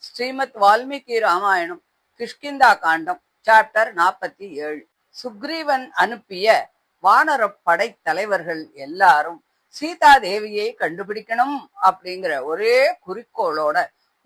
ஸ்ரீமத் வால்மீகி ராமாயணம் கிஷ்கிந்தா காண்டம் chapter 47. Sugreevan அனுப்பிய வானர படை தலைவர்கள் எல்லாரும் சீதா தேவியை கண்டுபிடிக்கணும் அப்படிங்கிற ஒரே குறிக்கோளோட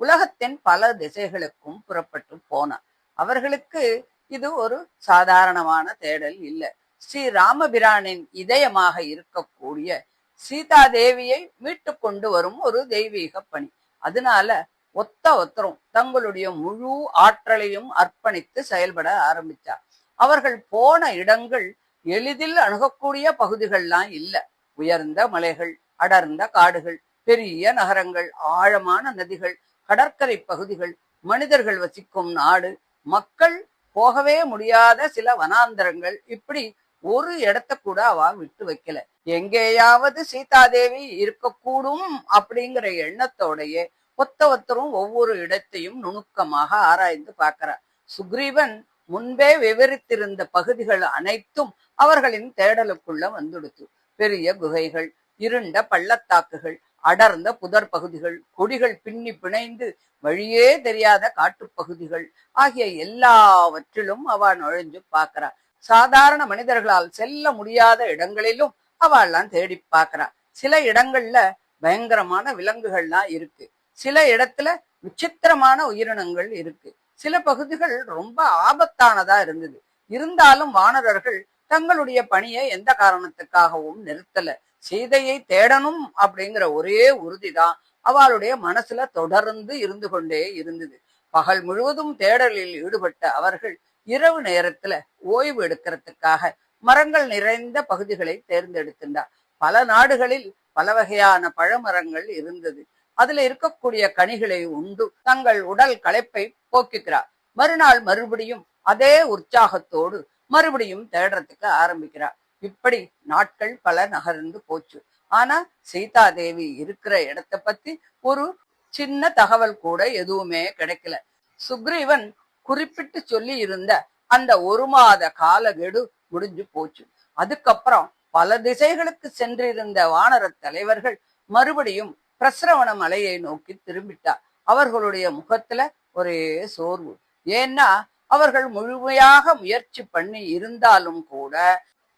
உலகத்தின் பல திசைகளுக்கும் புறப்பட்டு போனார். அவர்களுக்கு இது ஒரு சாதாரணமான தேடல் இல்லை. ஸ்ரீ ராமபிரானின் இதயமாக இருக்கக்கூடிய சீதா தேவியை மீட்டு கொண்டு வரும் ஒரு தெய்வீக பணி. அதனால ஒத்தரும் தங்களுடைய முழு ஆற்றலையும் அர்ப்பணித்து செயல்பட ஆரம்பித்தார். அவர்கள் போன இடங்கள் எளிதில் அணுகக்கூடிய பகுதிகள்லாம் இல்ல. உயர்ந்த மலைகள், அடர்ந்த காடுகள், பெரிய நகரங்கள், ஆழமான நதிகள், கடற்கரை பகுதிகள், மனிதர்கள் வசிக்கும் நாடு, மக்கள் போகவே முடியாத சில வனாந்தரங்கள், இப்படி ஒரு இடத்த கூட அவ விட்டு வைக்கல. எங்கேயாவது சீதாதேவி இருக்கக்கூடும் அப்படிங்கிற எண்ணத்தோடையே ஒத்தரும் ஒவ்வொரு இடத்தையும் நுணுக்கமாக ஆராய்ந்து பார்க்கிறார். சுக்ரீவன் முன்பே விவரித்திருந்த பகுதிகள் அனைத்தும் அவர்களின் தேடலுக்குள்ள வந்துடுத்து. பெரிய குகைகள், இருண்ட பள்ளத்தாக்குகள், அடர்ந்த புதர் பகுதிகள், கொடிகள் பின்னி பிணைந்து வழியே தெரியாத காட்டுப்பகுதிகள் ஆகிய எல்லாவற்றிலும் அவ நுழைஞ்சு பார்க்கிறார். சாதாரண மனிதர்களால் செல்ல முடியாத இடங்களிலும் அவெல்லாம் தேடி பார்க்கிறா. சில இடங்கள்ல பயங்கரமான விலங்குகள்லாம் இருக்கு, சில இடத்துல விசித்திரமான உயிரினங்கள் இருக்கு, சில பகுதிகள் ரொம்ப ஆபத்தானதா இருந்தது. இருந்தாலும் வானரர்கள் தங்களுடைய பணியை எந்த காரணத்துக்காகவும் நிறுத்தல. சீதையை தேடணும் அப்படிங்கிற ஒரே உறுதிதான் அவளுடைய மனசுல தொடர்ந்து இருந்து கொண்டே இருந்தது. பகல் முழுவதும் தேடலில் ஈடுபட்ட அவர்கள் இரவு நேரத்துல ஓய்வு எடுக்கிறதுக்காக மரங்கள் நிறைந்த பகுதிகளை தேர்ந்தெடுத்திருந்தார். பல நாடுகளில் பல வகையான பழமரங்கள் இருந்தது. அதுல இருக்கக்கூடிய கனிகளை உண்டு தங்கள் உடல் களைப்பை போக்குகிறார். மறுநாள் மறுபடியும் அதே உற்சாகத்தோடு மறுபடியும் தேடுறதுக்கு ஆரம்பிக்கிறார். இப்படி நாட்கள் பல நகர்ந்து போச்சு. ஆனா சீதா தேவி இருக்கிற இடத்தை பத்தி ஒரு சின்ன தகவல் கூட எதுவுமே கிடைக்கல. சுக்ரீவன் குறிப்பிட்டு சொல்லி இருந்த அந்த 1 மாத காலகெடு முடிஞ்சு போச்சு. அதுக்கப்புறம் பல திசைகளுக்கு சென்றிருந்த வானர தலைவர்கள் மறுபடியும் பிரஸ்ரவண மலையை நோக்கி திரும்பிட்டார். அவர்களுடைய முகத்துல ஒரே சோர்வு. ஏன்னா அவர்கள் முழுமையாக முயற்சி பண்ணி இருந்தாலும் கூட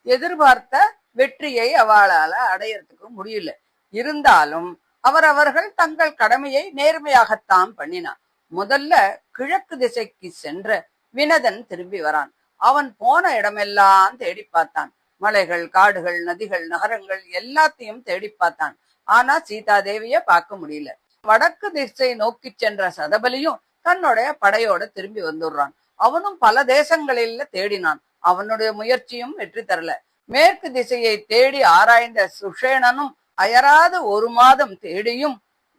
எதிர்பார்த்த வெற்றியை அவளால அடையறதுக்கு முடியல. இருந்தாலும் அவர்கள் தங்கள் கடமையை நேர்மையாகத்தான் பண்ணினார். முதல்ல கிழக்கு திசைக்கு சென்ற வினதன் திரும்பி வரான். அவன் போன இடமெல்லாம் தேடி பார்த்தான். மலைகள், காடுகள், நதிகள், நகரங்கள் எல்லாத்தையும் தேடி பார்த்தான். ஆனா சீதா தேவிய பார்க்க முடியல. வடக்கு திசை நோக்கி சென்ற சதபலியும் தன்னுடைய படையோட திரும்பி வந்துடுறான். அவனும் பல தேசங்களில தேடினான். அவனுடைய முயற்சியும் வெற்றி தரல. மேற்கு திசையை தேடி ஆராய்ந்த சுஷேணனும் அயராது 1 மாதம் தேடியும்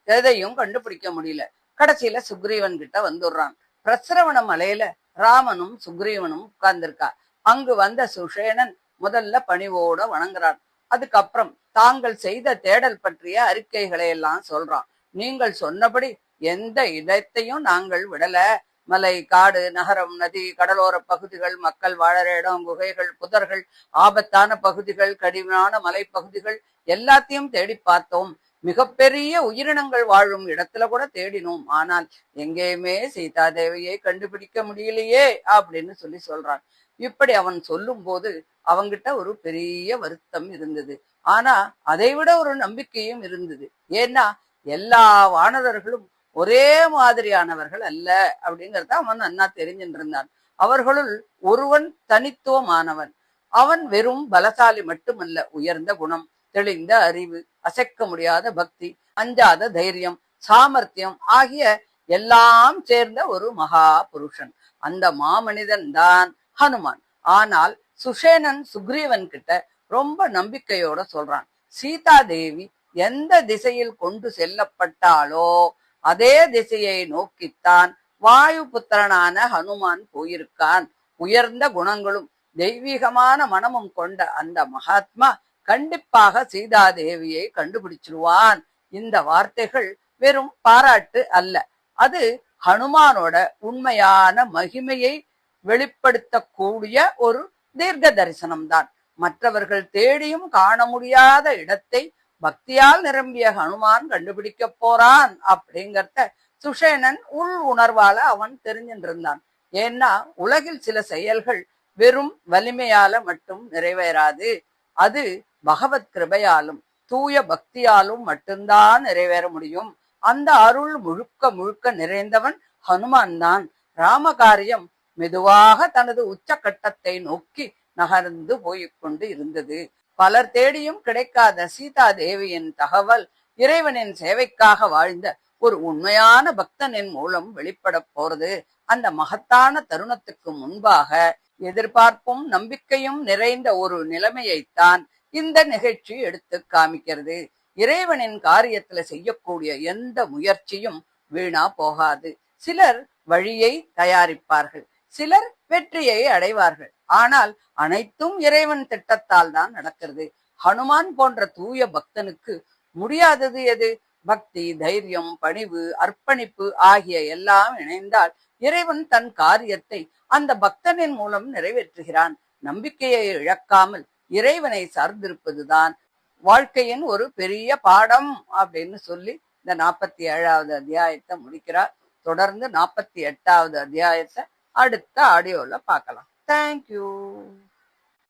எதையும் கண்டுபிடிக்க முடியல. கடைசியில சுக்ரீவன் கிட்ட வந்துடுறான். பிரஸ்ரவண மலையில ராமனும் சுக்ரீவனும் உட்கார்ந்திருக்கா. அங்கு வந்த சுஷேணன் முதல்ல பணிவோட வணங்குறான். அதுக்கப்புறம் தாங்கள் செய்த தேடல் பற்றிய அறிக்கைகளை எல்லாம் சொல்றான். நீங்கள் சொன்னபடி எந்த இடத்தையும் நாங்கள் விடல. மலை, காடு, நகரம், நதி, கடலோர பகுதிகள், மக்கள் வாழற இடம், குகைகள், புதர்கள், ஆபத்தான பகுதிகள், கடினமான மலை பகுதிகள் எல்லாத்தையும் தேடி பார்த்தோம். மிகப்பெரிய உயிரினங்கள் வாழும் இடத்துல கூட தேடினோம். ஆனால் எங்கேயுமே சீதா தேவியை கண்டுபிடிக்க முடியலையே அப்படின்னு சொல்றான். இப்படி அவன் சொல்லும் போது அவங்கிட்ட ஒரு பெரிய வருத்தம் இருந்தது. ஆனா அதை விட ஒரு நம்பிக்கையும் இருந்தது. ஏன்னா எல்லா வானரர்களும் ஒரே மாதிரியானவர்கள் அல்ல அப்படிங்கிறத அவன் நன்னா தெரிஞ்சுட்டு இருந்தான். அவர்களுள் ஒருவன் தனித்துவமானவன். அவன் வெறும் பலசாலி மட்டுமல்ல, உயர்ந்த குணம், தெளிந்த அறிவு, அசைக்க முடியாத பக்தி, அஞ்சாத தைரியம், சாமர்த்தியம் ஆகிய எல்லாம் சேர்ந்த ஒரு மகா புருஷன். அந்த மாமனிதன் தான் ஹனுமான். ஆனால் சுஷேணன் சுக்ரீவன் கிட்ட ரொம்ப நம்பிக்கையோட சொல்றான். சீதா தேவி எந்த திசையில் கொண்டு செல்லப்பட்டாலோ அதே திசையை நோக்கித்தான் வாயு புத்திரனான ஹனுமான் போயிருக்கான். உயர்ந்த குணங்களும் தெய்வீகமான மனமும் கொண்ட அந்த மகாத்மா கண்டிப்பாக சீதா தேவியை கண்டுபிடிச்சிருவான். இந்த வார்த்தைகள் வெறும் பாராட்டு அல்ல, அது ஹனுமானோட உண்மையான மகிமையை வெளிப்படுத்தக்கூடிய ஒரு தீர்க்க தரிசனம்தான். மற்றவர்கள் தேடியும் காண முடியாத இடத்தை பக்தியால் நிரம்பிய ஹனுமான் கண்டுபிடிக்க போறான் அப்படிங்கிறத சுஷேனன் உள் உணர்வால அவன் தெரிஞ்சுட்டு இருந்தான். ஏன்னா உலகில் சில செயல்கள் வெறும் வலிமையால மட்டும் நிறைவேறாது. அது பகவத் கிருபையாலும் தூய பக்தியாலும் மட்டும்தான் நிறைவேற முடியும். அந்த அருள் முழுக்க முழுக்க நிறைந்தவன் ஹனுமான் தான். ராமகாரியம் மெதுவாக தனது உச்சகட்டத்தை நோக்கி நகர்ந்து போய்கொண்டு இருந்தது. பலர் தேடியும் கிடைக்காத சீதா தேவியின் தகவல் இறைவனின் சேவைக்காக வாழ்ந்த ஒரு உண்மையான பக்தனின் மூலம் வெளிப்பட போறது. அந்த மகத்தான தருணத்துக்கு முன்பாக எதிர்பார்ப்பும் நம்பிக்கையும் நிறைந்த ஒரு நிலைமையைத்தான் இந்த நிகழ்ச்சி எடுத்து காமிக்கிறது. இறைவனின் காரியத்துல செய்யக்கூடிய எந்த முயற்சியும் வீணா போகாது. சிலர் வழியை தயாரிப்பார்கள், சிலர் வெற்றியை அடைவார்கள். ஆனால் அனைத்தும் இறைவன் திட்டத்தால் தான் நடக்கிறது. ஹனுமான் போன்ற தூய பக்தனுக்கு முடியாதது எது? பக்தி, தைரியம், பணிவு, அர்ப்பணிப்பு ஆகிய எல்லாம் இணைந்தால் இறைவன் தன் காரியத்தை அந்த பக்தனின் மூலம் நிறைவேற்றுகிறான். நம்பிக்கையை இழக்காமல் இறைவனை சார்ந்திருப்பதுதான் வாழ்க்கையின் ஒரு பெரிய பாடம் அப்படின்னு சொல்லி இந்த 47வது அத்தியாயத்தை முடிக்கிறார். தொடர்ந்து 48வது அத்தியாயத்தை அடுத்த ஆடியோல பார்க்கலாம். தேங்க்யூ.